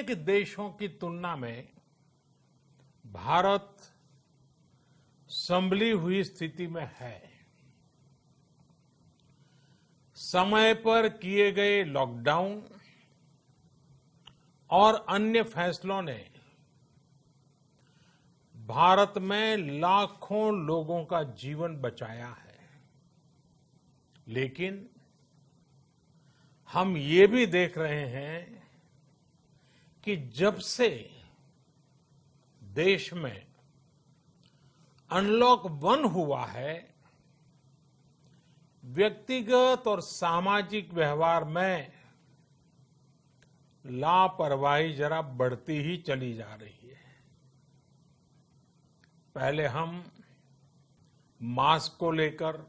अनेक देशों की तुलना में भारत संभली हुई स्थिति में है। समय पर किए गए लॉकडाउन और अन्य फैसलों ने भारत में लाखों लोगों का जीवन बचाया है, लेकिन हम ये भी देख रहे हैं कि जब से देश में अनलॉक 1 हुआ है, व्यक्तिगत और सामाजिक व्यवहार में लापरवाही जरा बढ़ती ही चली जा रही है। पहले हम मास्क को लेकर,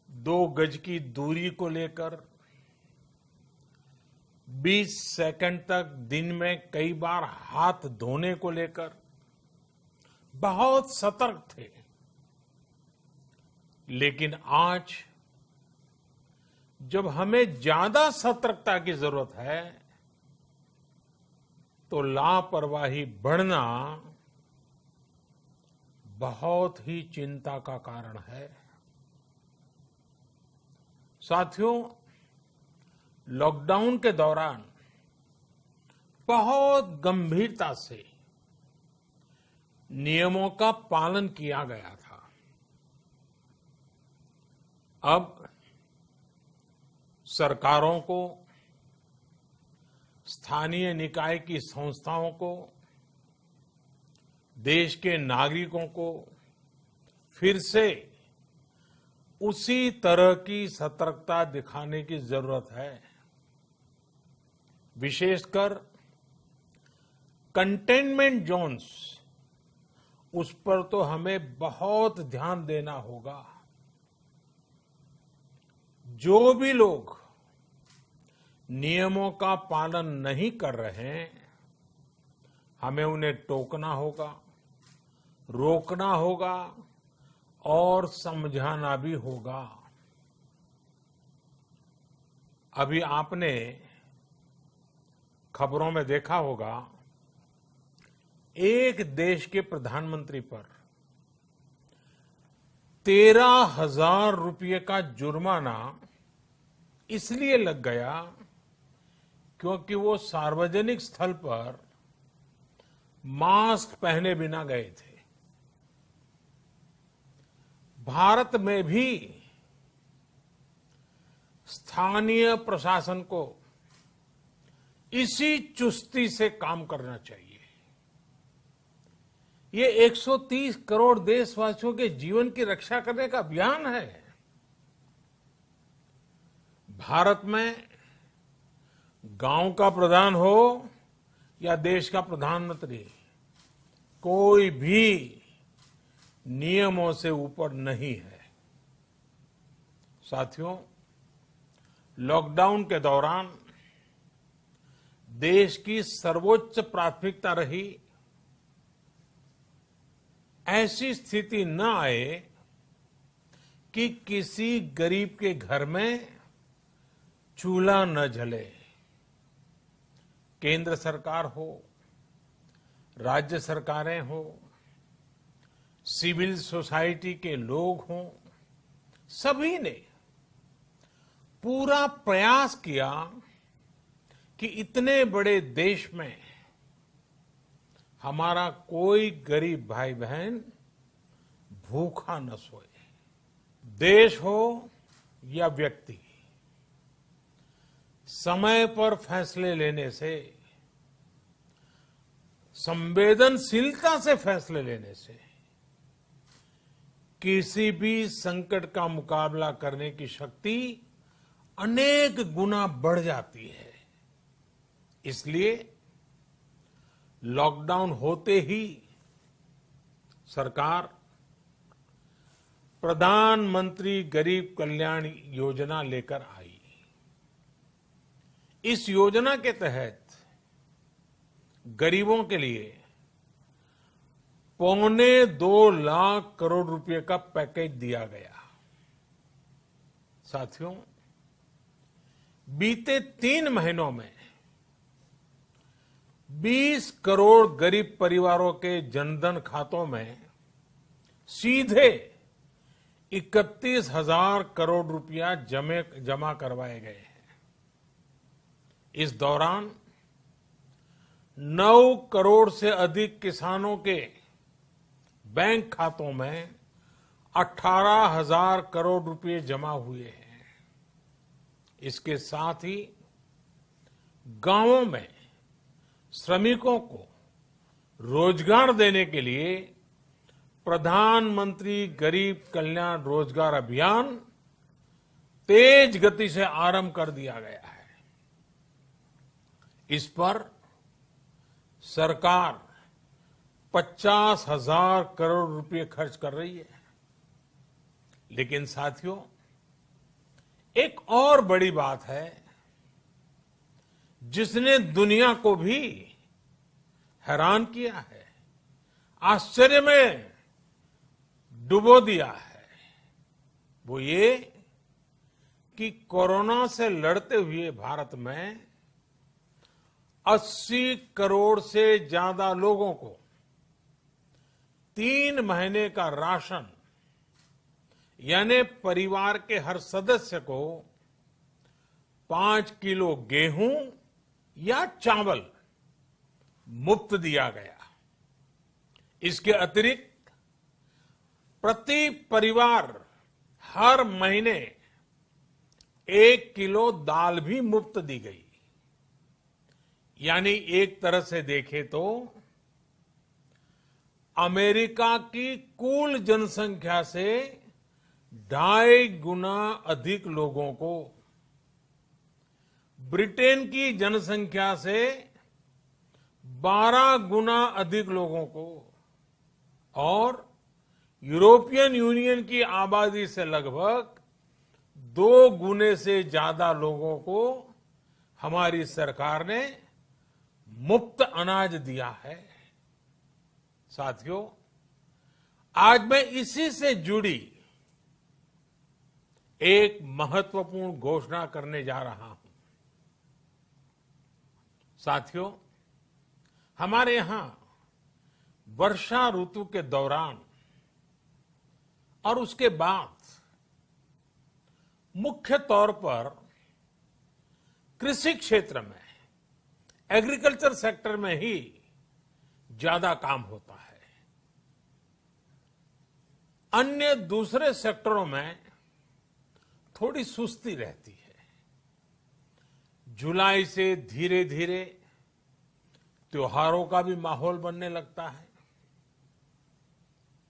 2 गज की दूरी को लेकर 20 सेकंड तक दिन में कई बार हाथ धोने को लेकर बहुत सतर्क थे, लेकिन आज जब हमें ज्यादा सतर्कता की जरूरत है तो लापरवाही बढ़ना बहुत ही चिंता का कारण है। साथियों, लॉकडाउन के दौरान बहुत गंभीरता से नियमों का पालन किया गया था। अब सरकारों को, स्थानीय निकाय की संस्थाओं को, देश के नागरिकों को फिर से उसी तरह की सतर्कता दिखाने की जरूरत है। विशेषकर कंटेनमेंट जोन्स, उस पर तो हमें बहुत ध्यान देना होगा। जो भी लोग नियमों का पालन नहीं कर रहे हैं, हमें उन्हें टोकना होगा, रोकना होगा और समझाना भी होगा। अभी आपने खबरों में देखा होगा, एक देश के प्रधानमंत्री पर 13,000 रुपये का जुर्माना इसलिए लग गया क्योंकि वो सार्वजनिक स्थल पर मास्क पहने बिना गए थे। भारत में भी स्थानीय प्रशासन को इसी चुस्ती से काम करना चाहिए। ये 130 करोड़ देशवासियों के जीवन की रक्षा करने का अभियान है। भारत में गांव का प्रधान हो या देश का प्रधानमंत्री, कोई भी नियमों से ऊपर नहीं है। साथियों, लॉकडाउन के दौरान देश की सर्वोच्च प्राथमिकता रही ऐसी स्थिति न आए कि किसी गरीब के घर में चूल्हा न जले। केंद्र सरकार हो, राज्य सरकारें हो, सिविल सोसाइटी के लोग हों, सभी ने पूरा प्रयास किया कि इतने बड़े देश में हमारा कोई गरीब भाई बहन भूखा न सोए। देश हो या व्यक्ति, समय पर फैसले लेने से, संवेदनशीलता से फैसले लेने से किसी भी संकट का मुकाबला करने की शक्ति अनेक गुना बढ़ जाती है। इसलिए लॉकडाउन होते ही सरकार प्रधानमंत्री गरीब कल्याण योजना लेकर आई। इस योजना के तहत गरीबों के लिए 2.25 लाख करोड़ रुपए का पैकेज दिया गया। साथियों, बीते 3 महीनों में 20 करोड़ गरीब परिवारों के जनधन खातों में सीधे 31,000 करोड़ रुपया जमा करवाए गए हैं। इस दौरान 9 करोड़ से अधिक किसानों के बैंक खातों में 18,000 करोड़ रुपए जमा हुए हैं। इसके साथ ही गांवों में श्रमिकों को रोजगार देने के लिए प्रधानमंत्री गरीब कल्याण रोजगार अभियान तेज गति से आरंभ कर दिया गया है। इस पर सरकार 50,000 करोड़ रुपए खर्च कर रही है। लेकिन साथियों, एक और बड़ी बात है जिसने दुनिया को भी हैरान किया है, आश्चर्य में डुबो दिया है। वो ये कि कोरोना से लड़ते हुए भारत में 80 करोड़ से ज्यादा लोगों को 3 महीने का राशन, यानी परिवार के हर सदस्य को 5 किलो गेहूं या चावल मुफ्त दिया गया। इसके अतिरिक्त प्रति परिवार हर महीने 1 किलो दाल भी मुफ्त दी गई। यानी एक तरह से देखें तो अमेरिका की कुल जनसंख्या से 2.5 गुना अधिक लोगों को, ब्रिटेन की जनसंख्या से 12 गुना अधिक लोगों को और यूरोपियन यूनियन की आबादी से लगभग 2 गुने से ज्यादा लोगों को हमारी सरकार ने मुफ्त अनाज दिया है। साथियों, आज मैं इसी से जुड़ी एक महत्वपूर्ण घोषणा करने जा रहा हूं। साथियों, हमारे यहां वर्षा ऋतु के दौरान और उसके बाद मुख्य तौर पर कृषि क्षेत्र में, एग्रीकल्चर सेक्टर में ही ज्यादा काम होता है। अन्य दूसरे सेक्टरों में थोड़ी सुस्ती रहती है। जुलाई से धीरे धीरे त्योहारों का भी माहौल बनने लगता है।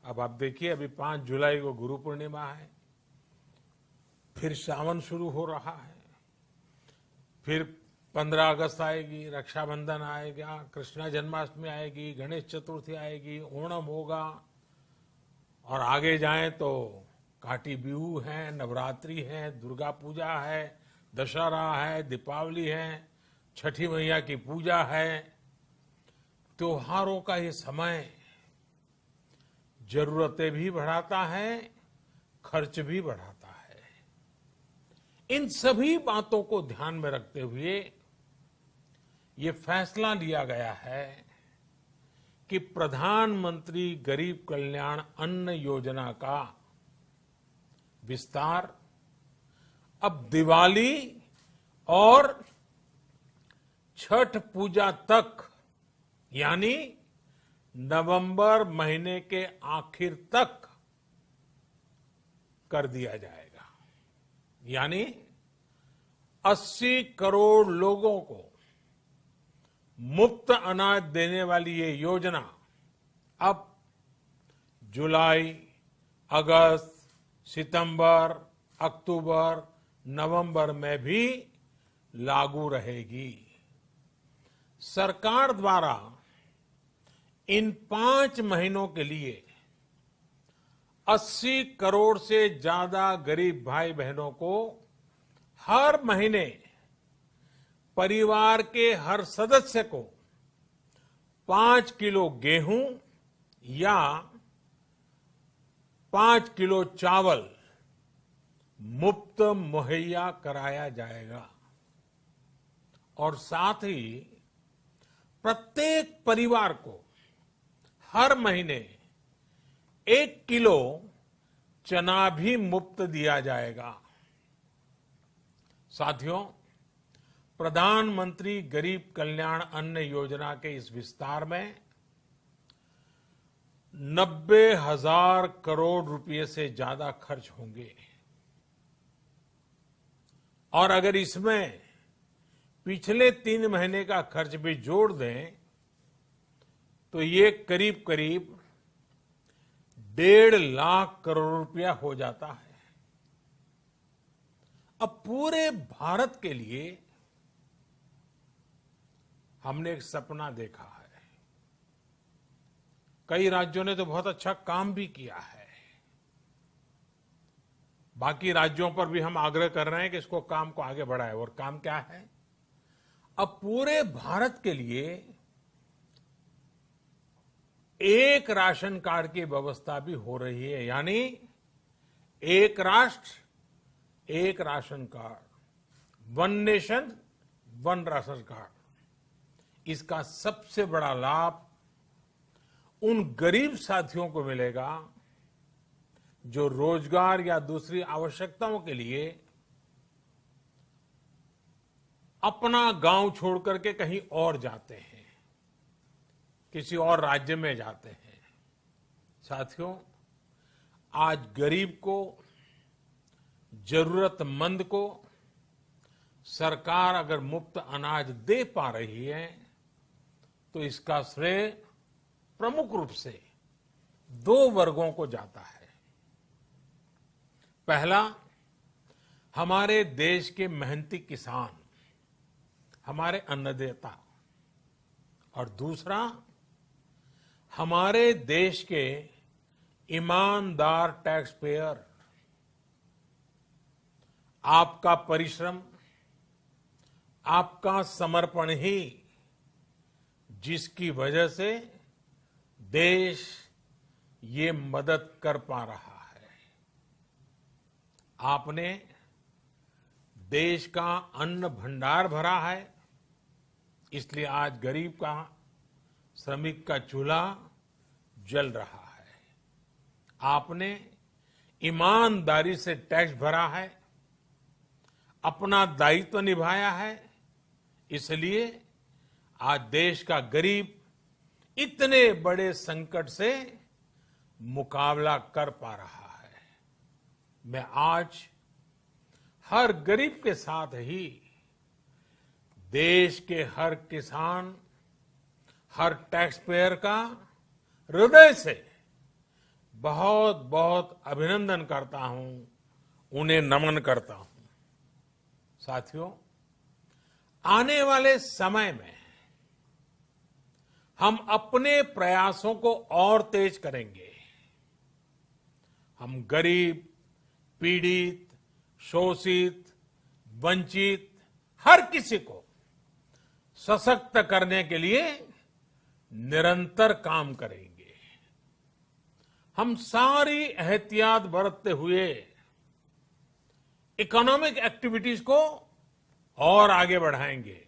अब आप देखिए, अभी 5 जुलाई को गुरु पूर्णिमा है, फिर सावन शुरू हो रहा है, फिर 15 अगस्त आएगी, रक्षाबंधन आएगा, कृष्णा जन्माष्टमी आएगी, गणेश चतुर्थी आएगी, ओणम होगा और आगे जाएं तो काटी बिहू है, नवरात्रि है, दुर्गा पूजा है, दशहरा है, दीपावली है, छठी मैया की पूजा है। त्योहारों का ये समय जरूरतें भी बढ़ाता है, खर्च भी बढ़ाता है। इन सभी बातों को ध्यान में रखते हुए ये फैसला लिया गया है कि प्रधानमंत्री गरीब कल्याण अन्न योजना का विस्तार अब दिवाली और छठ पूजा तक, यानी नवंबर महीने के आखिर तक कर दिया जाएगा। यानी 80 करोड़ लोगों को मुफ्त अनाज देने वाली ये योजना अब जुलाई, अगस्त, सितंबर, अक्टूबर, नवंबर में भी लागू रहेगी। सरकार द्वारा इन 5 महीनों के लिए 80 करोड़ से ज्यादा गरीब भाई बहनों को हर महीने परिवार के हर सदस्य को 5 किलो गेहूं या 5 किलो चावल मुफ्त मुहैया कराया जाएगा और साथ ही प्रत्येक परिवार को हर महीने 1 किलो चना भी मुफ्त दिया जाएगा। साथियों, प्रधानमंत्री गरीब कल्याण अन्न योजना के इस विस्तार में 90,000 करोड़ रुपए से ज्यादा खर्च होंगे और अगर इसमें पिछले 3 महीने का खर्च भी जोड़ दें तो ये करीब करीब 1.5 लाख करोड़ रुपया हो जाता है। अब पूरे भारत के लिए हमने एक सपना देखा है। कई राज्यों ने तो बहुत अच्छा काम भी किया है। बाकी राज्यों पर भी हम आग्रह कर रहे हैं कि इसको काम को आगे बढ़ाएं। और काम क्या है? अब पूरे भारत के लिए एक राशन कार्ड की व्यवस्था भी हो रही है, यानी एक राष्ट्र एक ration card, 1 nation 1 ration card. इसका सबसे बड़ा लाभ उन गरीब साथियों को मिलेगा जो रोजगार या दूसरी आवश्यकताओं के लिए अपना गांव छोड़ करके कहीं और जाते हैं, किसी और राज्य में जाते हैं। साथियों, आज गरीब को, जरूरतमंद को सरकार अगर मुफ्त अनाज दे पा रही है तो इसका श्रेय प्रमुख रूप से 2 वर्गों को जाता है। पहला, हमारे देश के मेहनती किसान, हमारे अन्नदाता, और दूसरा हमारे देश के ईमानदार टैक्स पेयर। आपका परिश्रम, आपका समर्पण ही जिसकी वजह से देश ये मदद कर पा रहा है। आपने देश का अन्न भंडार भरा है, इसलिए आज गरीब का, श्रमिक का चूल्हा जल रहा है। आपने ईमानदारी से टैक्स भरा है, अपना दायित्व निभाया है, इसलिए आज देश का गरीब इतने बड़े संकट से मुकाबला कर पा रहा है। मैं आज हर गरीब के साथ ही देश के हर किसान, हर टैक्स पेयर का हृदय से बहुत बहुत अभिनंदन करता हूं, उन्हें नमन करता हूं। साथियों, आने वाले समय में हम अपने प्रयासों को और तेज करेंगे। हम गरीब, पीड़ित, शोषित, वंचित हर किसी को सशक्त करने के लिए निरंतर काम करेंगे। हम सारी एहतियात बरतते हुए इकोनॉमिक एक्टिविटीज को और आगे बढ़ाएंगे।